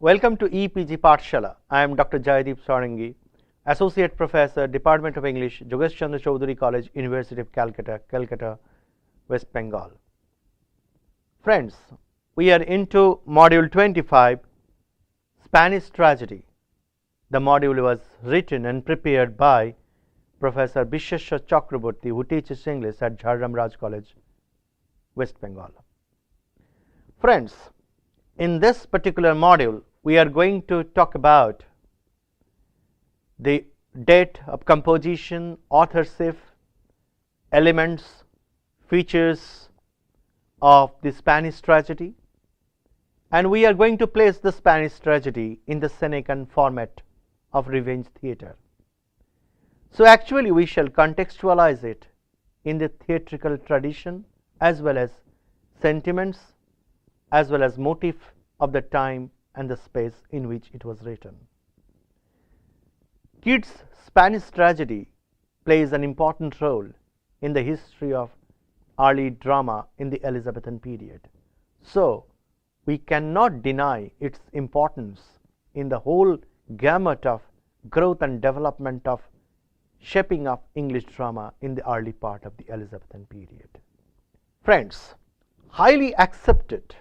Welcome to EPG Pathshala. I am Dr. Jaideep Sarangi, Associate Professor, Department of English, Jogesh Chandra Chaudhary College, University of Calcutta, Calcutta, West Bengal. Friends, we are into Module 25, Spanish Tragedy. The module was written and prepared by Professor Bishesha Chakraborty, who teaches English at Jharram Raj College, West Bengal. Friends, in this particular module, we are going to talk about the date of composition, authorship, elements, features of the Spanish tragedy, and we are going to place the Spanish tragedy in the Senecan format of revenge theatre. So actually we shall contextualize it in the theatrical tradition as well as sentiments as well as motif of the time and the space in which it was written. Keats' Spanish tragedy plays an important role in the history of early drama in the Elizabethan period. So we cannot deny its importance in the whole gamut of growth and development of shaping of English drama in the early part of the Elizabethan period. Friends, highly accepted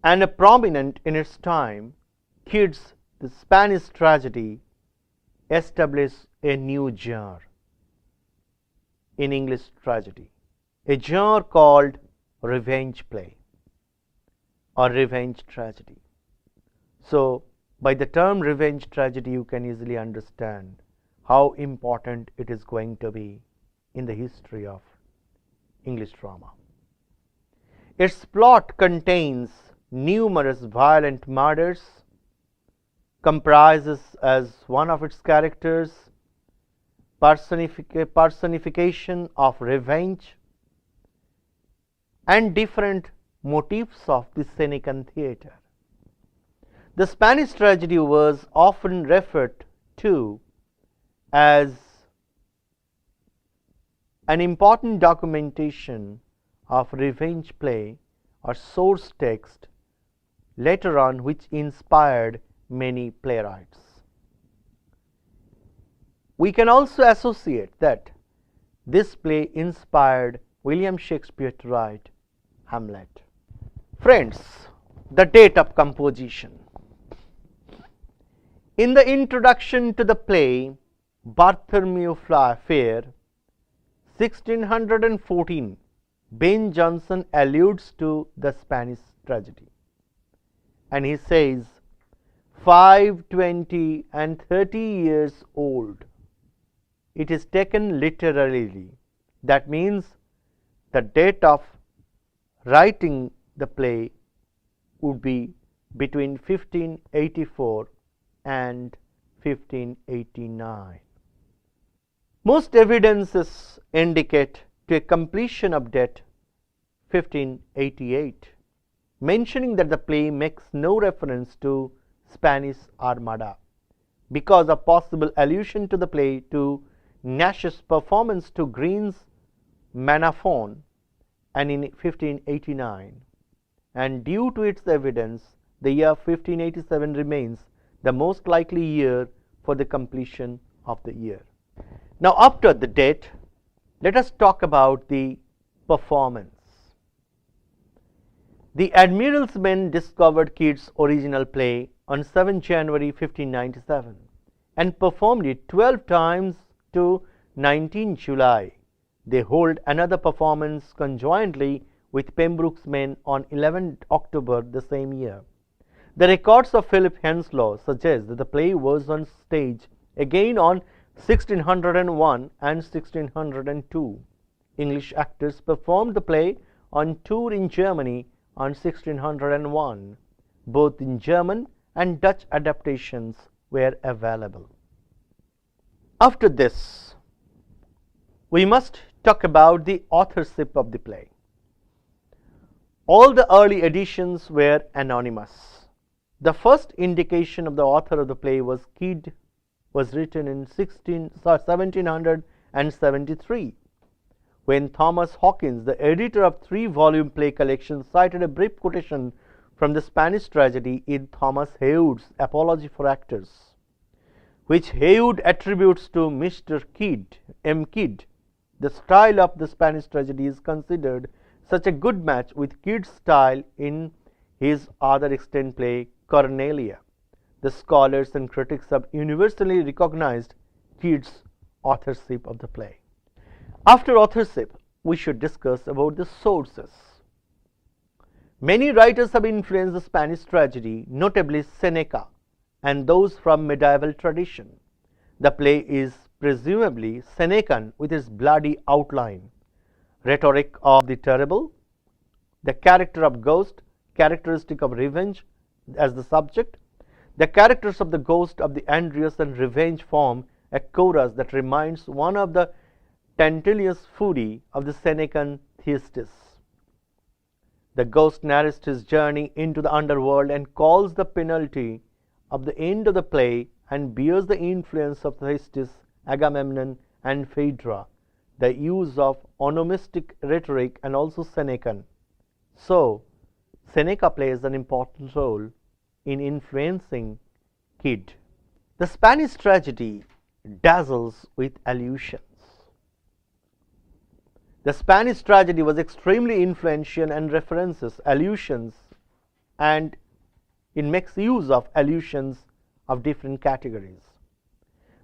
and prominent in its time, Keats' the Spanish tragedy established a new genre in English tragedy, a genre called revenge play or revenge tragedy. So by the term revenge tragedy, you can easily understand how important it is going to be in the history of English drama. Its plot contains numerous violent murders, comprises as one of its characters personification of revenge and different motifs of the Senecan theatre. The Spanish tragedy was often referred to as an important documentation of revenge play or source text later on, which inspired many playwrights. We can also associate that this play inspired William Shakespeare to write Hamlet. Friends, the date of composition. In the introduction to the play Bartholomew Fair, 1614, Ben Jonson alludes to the Spanish tragedy, and he says, 5, 20 and 30 years old. It is taken literally. That means the date of writing the play would be between 1584 and 1589. Most evidences indicate to a completion of date 1588, mentioning that the play makes no reference to Spanish Armada because of possible allusion to the play to Nash's performance to Green's Manaphon and in 1589, and due to its evidence, the year 1587 remains the most likely year for the completion of the year. Now, after the date, let us talk about the performance. The Admiral's men discovered Keats' original play on 7 January 1597 and performed it 12 times to 19 July. They hold another performance conjointly with Pembroke's men on 11 October the same year. The records of Philip Henslow suggest that the play was on stage again on 1601 and 1602. English actors performed the play on tour in Germany on 1601. Both in German and Dutch adaptations were available. After this, we must talk about the authorship of the play. All the early editions were anonymous. The first indication of the author of the play was written in 1773, when Thomas Hawkins, the editor of 3-volume play collection, cited a brief quotation from the Spanish tragedy in Thomas Heywood's Apology for Actors, which Heywood attributes to Mr. Kidd, M. Kidd. The style of the Spanish tragedy is considered such a good match with Kidd's style in his other extant play, Cornelia. The scholars and critics have universally recognized Kidd's authorship of the play. After authorship, we should discuss about the sources. Many writers have influenced the Spanish tragedy, notably Seneca and those from medieval tradition. The play is presumably Senecan with its bloody outline, rhetoric of the terrible, the character of ghost, characteristic of revenge as the subject. The characters of the ghost of the Andreas and revenge form a chorus that reminds one of the Tantalus Fury of the Senecan Thyestes. The ghost narrates his journey into the underworld and calls the penalty of the end of the play and bears the influence of Thyestes, Agamemnon, and Phaedra, the use of onomastic rhetoric, and also Senecan. So, Seneca plays an important role in influencing Kidd. The Spanish tragedy dazzles with allusions. The Spanish tragedy was extremely influential and references allusions, and it makes use of allusions of different categories.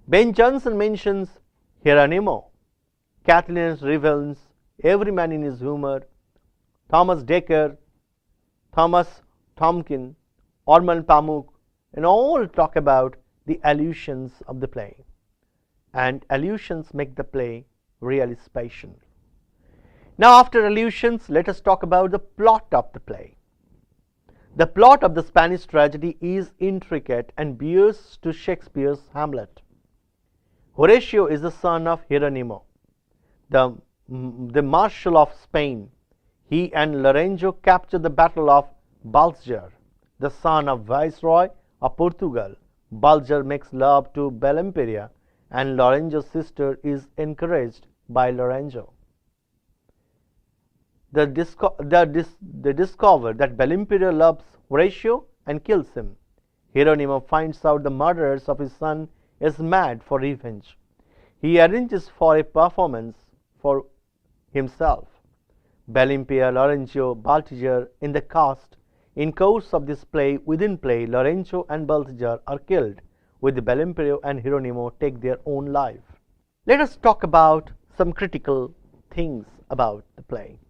Ben Jonson mentions Hieronymo, Catiline's Revels, Every Man in His Humour, Thomas Dekker, Thomas Tomkin, Ormond Pamuk, and all talk about the allusions of the play. And allusions make the play really special. Now, after allusions, let us talk about the plot of the play. The plot of the Spanish tragedy is intricate and bears to Shakespeare's Hamlet. Horatio is the son of Hieronymo, the Marshal of Spain. He and Lorenzo capture the Battle of Balsger, the son of Viceroy of Portugal. Balsger makes love to Belimperia, and Lorenzo's sister is encouraged by Lorenzo. They discover that Belimperia loves Horatio and kills him. Hieronymo finds out the murderers of his son is mad for revenge. He arranges for a performance for himself. Belimperia, Lorenzo, Balthazar in the cast. In course of this play, within play, Lorenzo and Balthazar are killed, with Belimperia and Hieronymo take their own life. Let us talk about some critical things about the play.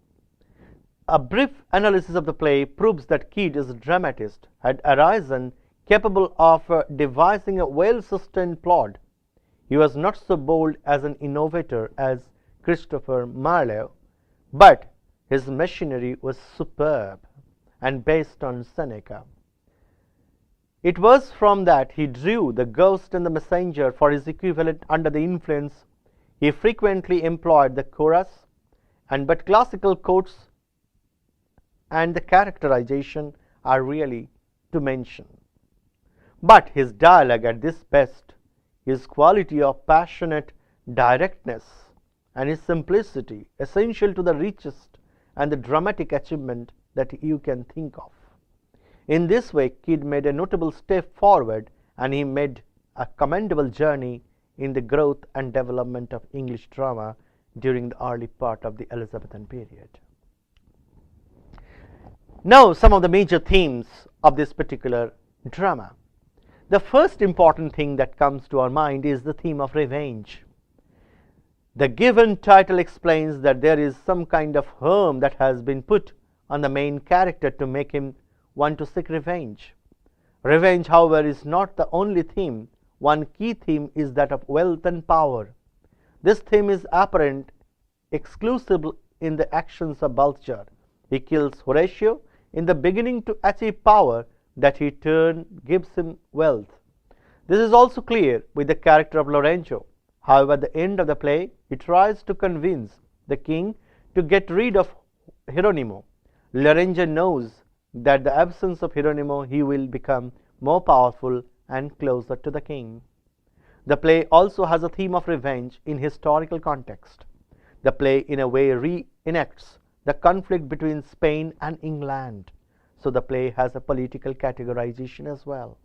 A brief analysis of the play proves that Kidd, as a dramatist, had arisen capable of devising a well-sustained plot. He was not so bold as an innovator as Christopher Marlowe, but his machinery was superb and based on Seneca. It was from that he drew the ghost and the messenger for his equivalent under the influence. He frequently employed the chorus, but classical quotes and the characterization are really to mention. But his dialogue at this best, his quality of passionate directness, and his simplicity, essential to the richest and the dramatic achievement that you can think of. In this way, Kidd made a notable step forward, and he made a commendable journey in the growth and development of English drama during the early part of the Elizabethan period. Now, some of the major themes of this particular drama. The first important thing that comes to our mind is the theme of revenge. The given title explains that there is some kind of harm that has been put on the main character to make him want to seek revenge. Revenge, however, is not the only theme. One key theme is that of wealth and power. This theme is apparent exclusively in the actions of Balthazar. He kills Horatio in the beginning to achieve power that he turn gives him wealth. This is also clear with the character of Lorenzo. However, at the end of the play, he tries to convince the king to get rid of Hieronymo. Lorenzo knows that the absence of Hieronymo he will become more powerful and closer to the king. The play also has a theme of revenge in historical context. The play in a way reenacts the conflict between Spain and England. so the play has a political categorization as well.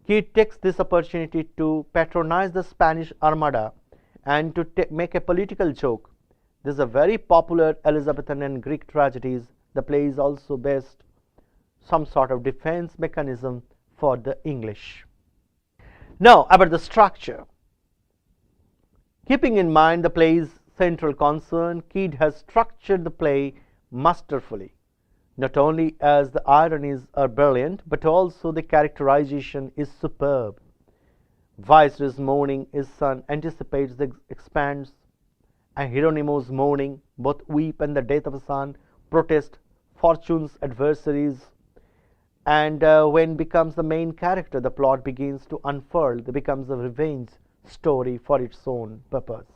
Kyd takes this opportunity to patronize the Spanish Armada and to make a political joke. This is a very popular Elizabethan and Greek tragedies. The play is also based some sort of defense mechanism for the English. Now about the structure. Keeping in mind the play's central concern, Kyd has structured the play masterfully. Not only as the ironies are brilliant, but also the characterization is superb. Viceroy's mourning his son anticipates the expanse, and Hieronymo's mourning, both weep and the death of a son, protest fortune's adversaries, and when becomes the main character, the plot begins to unfurl. It becomes a revenge story for its own purpose.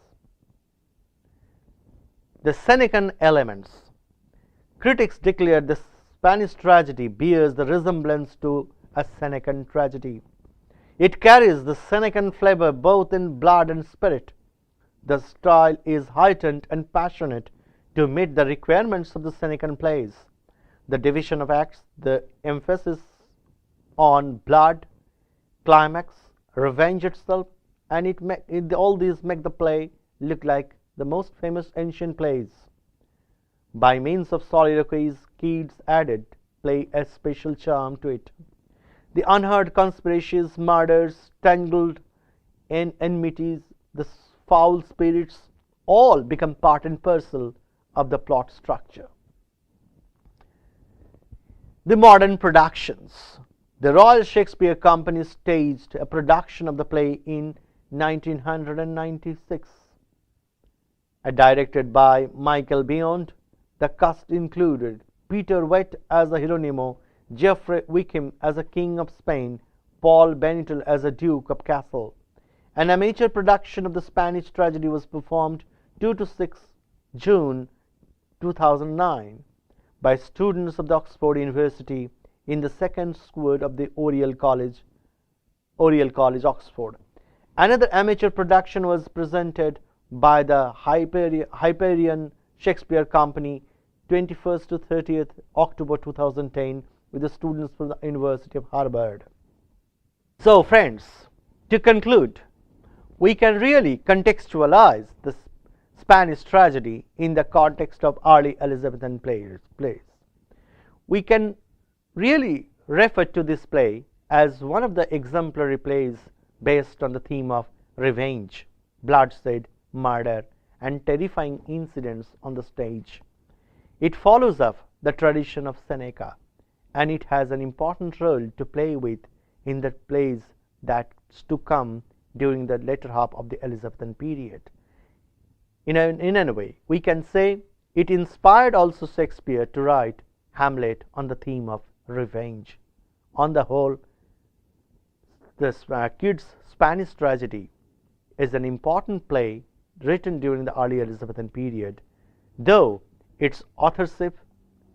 The Senecan elements. Critics declare the Spanish tragedy bears the resemblance to a Senecan tragedy. It carries the Senecan flavor both in blood and spirit. The style is heightened and passionate to meet the requirements of the Senecan plays. The division of acts, the emphasis on blood, climax, revenge itself, and all these make the play look like the most famous ancient plays. By means of soliloquies, Kyd's added play a special charm to it. The unheard conspiracies, murders, tangled in enmities, the foul spirits, all become part and parcel of the plot structure. The modern productions. The Royal Shakespeare Company staged a production of the play in 1996. Directed by Michael Beyond, the cast included Peter Wett as a Hieronymo, Geoffrey Wickham as a King of Spain, Paul Benitel as a Duke of Castle. An amateur production of the Spanish tragedy was performed 2 to 6 June 2009 by students of the Oxford University in the second squad of the Oriel College, Oxford. Another amateur production was presented by the Hyperion Shakespeare Company 21st to 30th October 2010 with the students from the University of Harvard. So friends, to conclude, we can really contextualize the Spanish tragedy in the context of early Elizabethan plays. We can really refer to this play as one of the exemplary plays based on the theme of revenge, bloodshed, murder, and terrifying incidents on the stage. It follows up the tradition of Seneca, and it has an important role to play with in the plays that's to come during the later half of the Elizabethan period. In a way, we can say it inspired also Shakespeare to write Hamlet on the theme of revenge. On the whole, Kyd's Spanish tragedy is an important play written during the early Elizabethan period, though its authorship,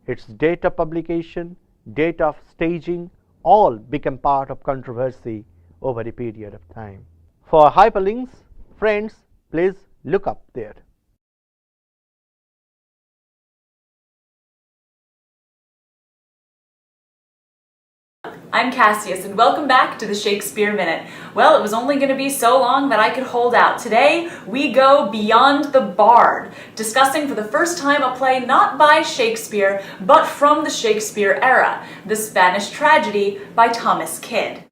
its date of publication, date of staging, all become part of controversy over a period of time. For hyperlinks, friends, please look up there. I'm Cassius, and welcome back to the Shakespeare Minute. Well, it was only going to be so long that I could hold out. Today, we go beyond the Bard, discussing for the first time a play not by Shakespeare, but from the Shakespeare era, the Spanish tragedy by Thomas Kyd.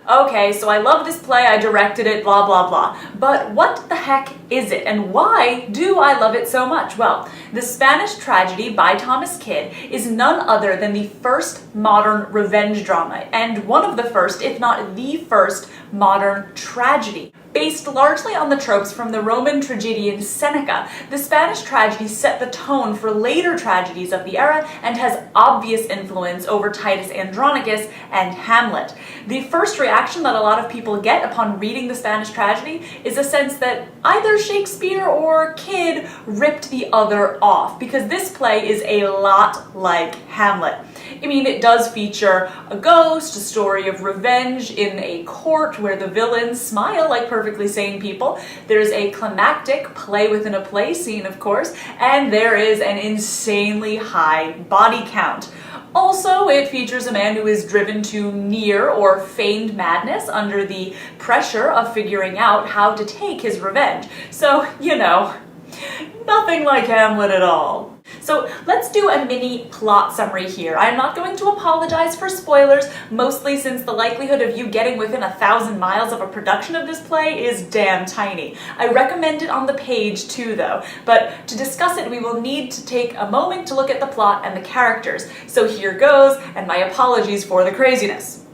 Okay, so I love this play, I directed it, blah blah blah. But what the heck is it, and why do I love it so much? Well, the Spanish tragedy by Thomas Kyd is none other than the first modern revenge drama, and one of the first, if not the first, modern tragedy. Based largely on the tropes from the Roman tragedian Seneca, the Spanish tragedy set the tone for later tragedies of the era and has obvious influence over Titus Andronicus and Hamlet. The first reaction that a lot of people get upon reading the Spanish tragedy is a sense that either Shakespeare or Kyd ripped the other off, because this play is a lot like Hamlet. I mean, it does feature a ghost, a story of revenge in a court where the villains smile like perfectly sane people. There's a climactic play within a play scene, of course, and there is an insanely high body count. Also, it features a man who is driven to near or feigned madness under the pressure of figuring out how to take his revenge. So, you know, nothing like Hamlet at all. So let's do a mini plot summary here. I'm not going to apologize for spoilers, mostly since the likelihood of you getting within 1,000 miles of a production of this play is damn tiny. I recommend it on the page too, though, but to discuss it we will need to take a moment to look at the plot and the characters. So here goes, and my apologies for the craziness.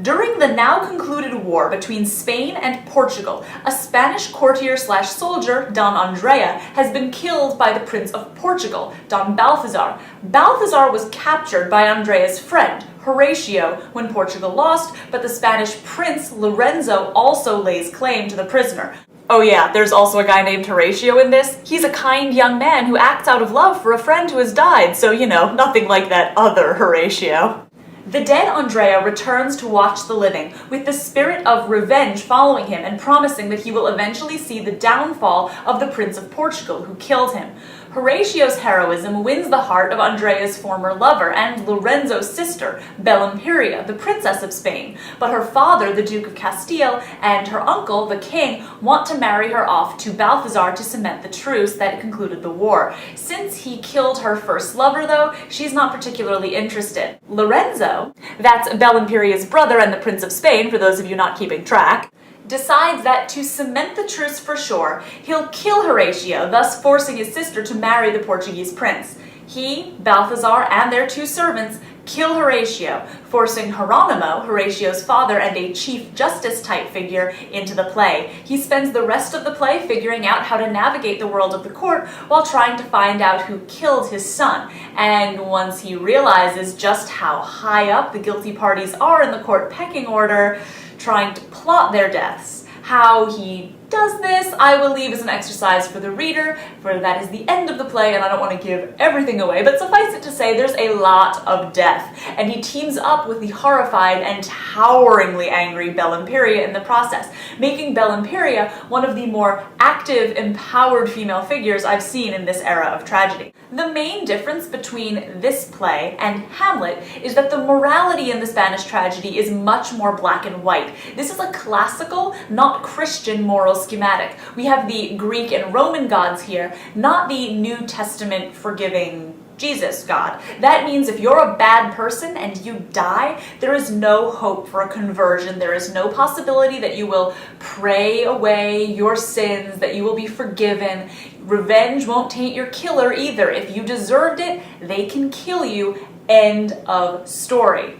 During the now concluded war between Spain and Portugal, a Spanish courtier/soldier, Don Andrea, has been killed by the Prince of Portugal, Don Balthazar. Balthazar was captured by Andrea's friend, Horatio, when Portugal lost, but the Spanish prince, Lorenzo, also lays claim to the prisoner. Oh yeah, there's also a guy named Horatio in this. He's a kind young man who acts out of love for a friend who has died, so you know, nothing like that other Horatio. The dead Andrea returns to watch the living, with the spirit of revenge following him and promising that he will eventually see the downfall of the Prince of Portugal who killed him. Horatio's heroism wins the heart of Andrea's former lover and Lorenzo's sister, Bellimperia, the Princess of Spain, but her father, the Duke of Castile, and her uncle, the King, want to marry her off to Balthazar to cement the truce that concluded the war. Since he killed her first lover, though, she's not particularly interested. Lorenzo, that's Bellimperia's brother and the Prince of Spain, for those of you not keeping track, decides that to cement the truce for sure, he'll kill Horatio, thus forcing his sister to marry the Portuguese prince. He, Balthazar, and their two servants kill Horatio, forcing Geronimo, Horatio's father and a Chief Justice-type figure, into the play. He spends the rest of the play figuring out how to navigate the world of the court while trying to find out who killed his son. And once he realizes just how high up the guilty parties are in the court pecking order, trying to plot their deaths. How he does this, I will leave as an exercise for the reader, for that is the end of the play and I don't want to give everything away, but suffice it to say there's a lot of death, and he teams up with the horrified and toweringly angry Bellimperia in the process, making Bellimperia one of the more active, empowered female figures I've seen in this era of tragedy. The main difference between this play and Hamlet is that the morality in the Spanish tragedy is much more black and white. This is a classical, not Christian moral schematic. We have the Greek and Roman gods here, not the New Testament forgiving Jesus God. That means if you're a bad person and you die, there is no hope for a conversion. There is no possibility that you will pray away your sins, that you will be forgiven. Revenge won't taint your killer either. If you deserved it, they can kill you. End of story.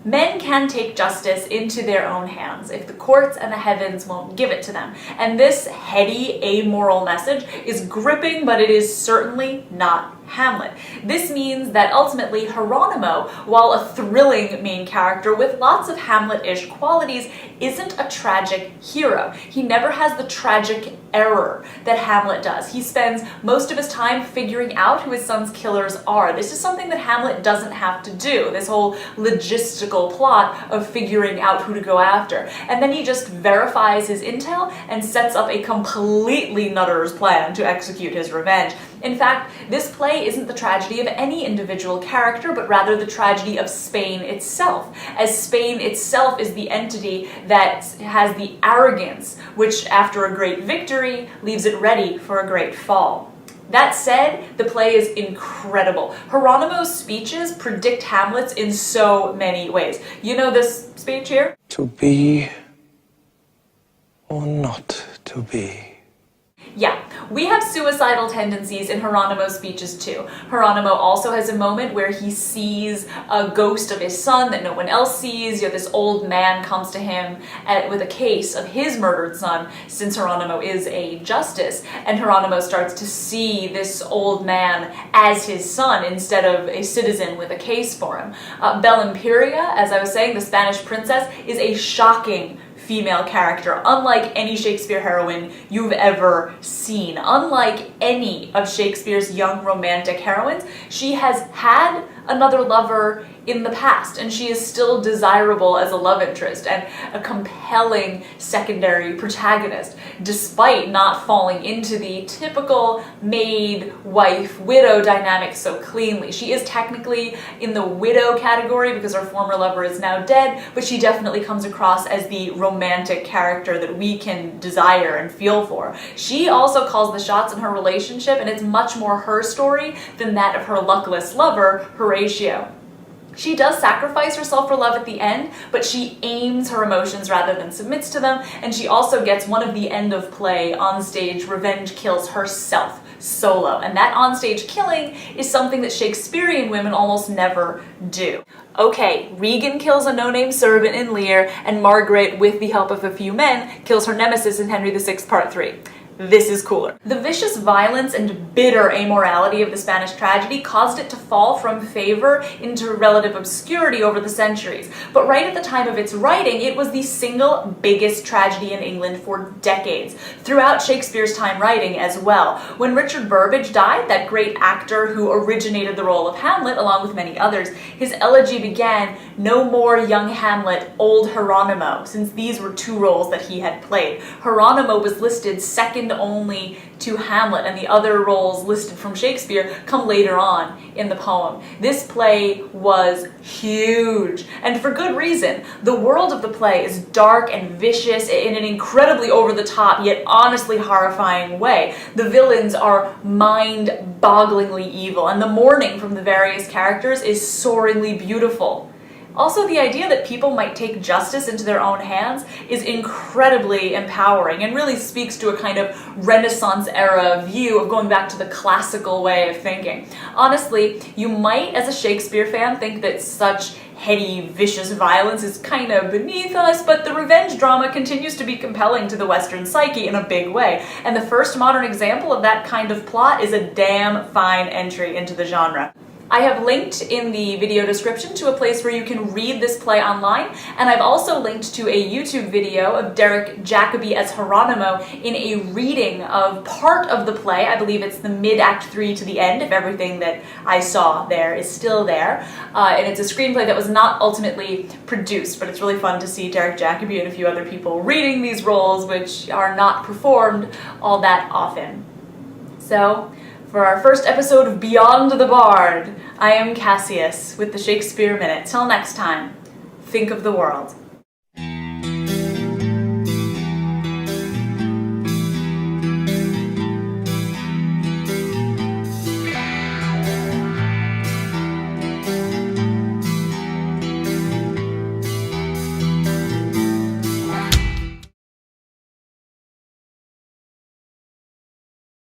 Men can take justice into their own hands if the courts and the heavens won't give it to them. And this heady, amoral message is gripping, but it is certainly not Hamlet. This means that ultimately Geronimo, while a thrilling main character with lots of Hamlet-ish qualities, isn't a tragic hero. He never has the tragic error that Hamlet does. He spends most of his time figuring out who his son's killers are. This is something that Hamlet doesn't have to do, this whole logistical plot of figuring out who to go after. And then he just verifies his intel and sets up a completely nutter's plan to execute his revenge. In fact, this play isn't the tragedy of any individual character, but rather the tragedy of Spain itself, as Spain itself is the entity that has the arrogance, which after a great victory leaves it ready for a great fall. That said, the play is incredible. Geronimo's speeches predict Hamlet's in so many ways. You know this speech here? To be or not to be. Yeah, we have suicidal tendencies in Geronimo's speeches too. Geronimo also has a moment where he sees a ghost of his son that no one else sees. You know, this old man comes to him with a case of his murdered son, since Geronimo is a justice, and Geronimo starts to see this old man as his son instead of a citizen with a case for him. Bellimperia, as I was saying, the Spanish princess, is a shocking female character, unlike any Shakespeare heroine you've ever seen. Unlike any of Shakespeare's young romantic heroines, she has had another lover in the past, and she is still desirable as a love interest and a compelling secondary protagonist, despite not falling into the typical maid, wife, widow dynamic so cleanly. She is technically in the widow category because her former lover is now dead, but she definitely comes across as the romantic character that we can desire and feel for. She also calls the shots in her relationship, and it's much more her story than that of her luckless lover, Horatio. She does sacrifice herself for love at the end, but she aims her emotions rather than submits to them, and she also gets one of the end of play onstage revenge kills herself solo, and that onstage killing is something that Shakespearean women almost never do. Okay, Regan kills a no-name servant in Lear, and Margaret, with the help of a few men, kills her nemesis in Henry VI Part 3. This is cooler. The vicious violence and bitter amorality of the Spanish tragedy caused it to fall from favor into relative obscurity over the centuries. But right at the time of its writing, it was the single biggest tragedy in England for decades, throughout Shakespeare's time writing as well. When Richard Burbage died, that great actor who originated the role of Hamlet, along with many others, his elegy began, "No more young Hamlet, old Hieronymo," since these were two roles that he had played. Hieronymo was listed second only to Hamlet, and the other roles listed from Shakespeare come later on in the poem. This play was huge, and for good reason. The world of the play is dark and vicious in an incredibly over-the-top yet honestly horrifying way. The villains are mind-bogglingly evil, and the mourning from the various characters is soaringly beautiful. Also, the idea that people might take justice into their own hands is incredibly empowering and really speaks to a kind of Renaissance-era view of going back to the classical way of thinking. Honestly, you might, as a Shakespeare fan, think that such heady, vicious violence is kind of beneath us, but the revenge drama continues to be compelling to the Western psyche in a big way, and the first modern example of that kind of plot is a damn fine entry into the genre. I have linked in the video description to a place where you can read this play online, and I've also linked to a YouTube video of Derek Jacobi as Hieronymo in a reading of part of the play. I believe it's the mid-act 3 to the end, if everything that I saw there is still there. And it's a screenplay that was not ultimately produced, but it's really fun to see Derek Jacobi and a few other people reading these roles, which are not performed all that often. So, for our first episode of Beyond the Bard, I am Cassius with the Shakespeare Minute. Till next time, think of the world.